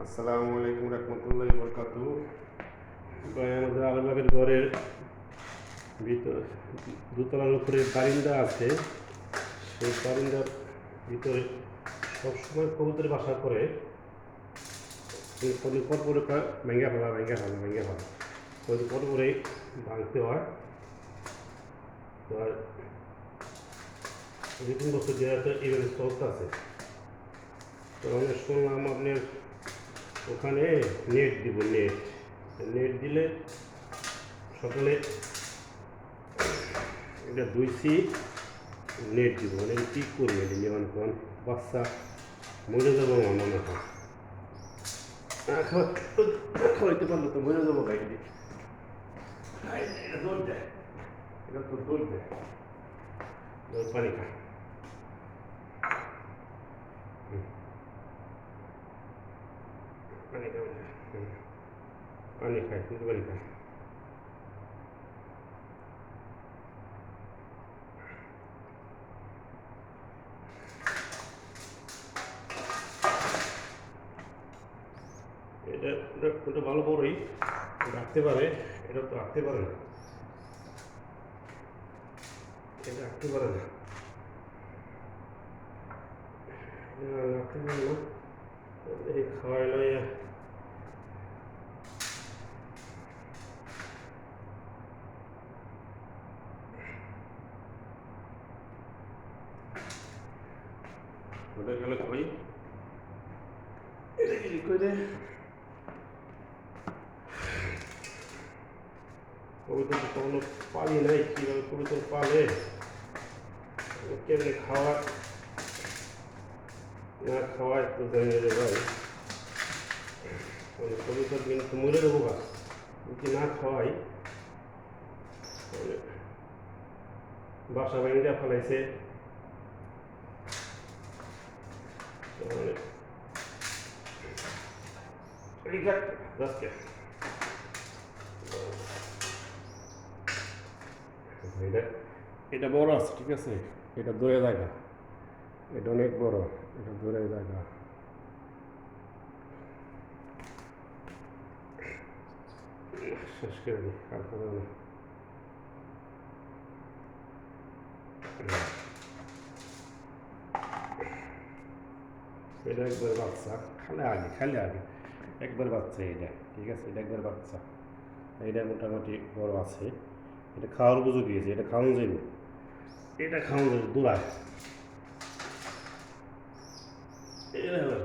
আসসালামু আলাইকুম রহমতুল্লাহি বরকাতুহু। আমাদের আলমবাগের ঘরের ভিতর দোতলার উপরে বারিন্দা আছে। সেই বারিন্দার ভিতরে সবসময় কবুতর বাসা করে পর পরে ভেঙে ফেলা পর পরে ভাঙতে হয়। তো আর 2-3 বছর যেহেতু এইভাবে চলতে আছে। তো আমি শুনলাম আপনার ওখানে নেট দিব, নেট দিলে সকালে এটা 2 নেট দিব, মানে কী করবে যেমন কোন বাচ্চা মরে যাবো আমার মনে হয়। খাওয়াইতে পারলো তো মরে যাবো গাড়ি দিয়ে। এটা দৌড় দেয়, এটা তো দৌড় দেয়, পানি খায়। পানি খায়, পানি খায়, কিন্তু পানি খায়। এটা ভালো বড়ই রাখতে পারে, এটা তো রাখতে পারে না, এটা রাখতে পারে না, রাখতে পারে না। এই খাওয়াই লইয়া ওটা গেলে কই এটা কি করে কবিতা কখনো পালি নাই, কীভাবে কবিতা পালে কেমনি খাওয়া না খাওয়ায় একটু জানি রে ভাই। কবিতার কিন্তু মরে দেবো গাছ যদি না খাওয়াই, বাসা ভেঙে ফেলাইছে। এটা বড় আছে, ঠিক আছে, এটা দূরে জায়গা, এটা অনেক বড়, এটা দূরে জায়গা। শেষ করে দিই, আর হবে না। এটা একবার বাচ্চা, খালে আগে একবার বাচ্চা, এটা ঠিক আছে, এটা একবার বাচ্চা। এটা মোটামুটি বড় আছে, এটা খাওয়ার উপযোগী আছে, এটা খাওয়ানো যাবে, এটা খাওয়ানো যাবে দূরায়। এটা হলো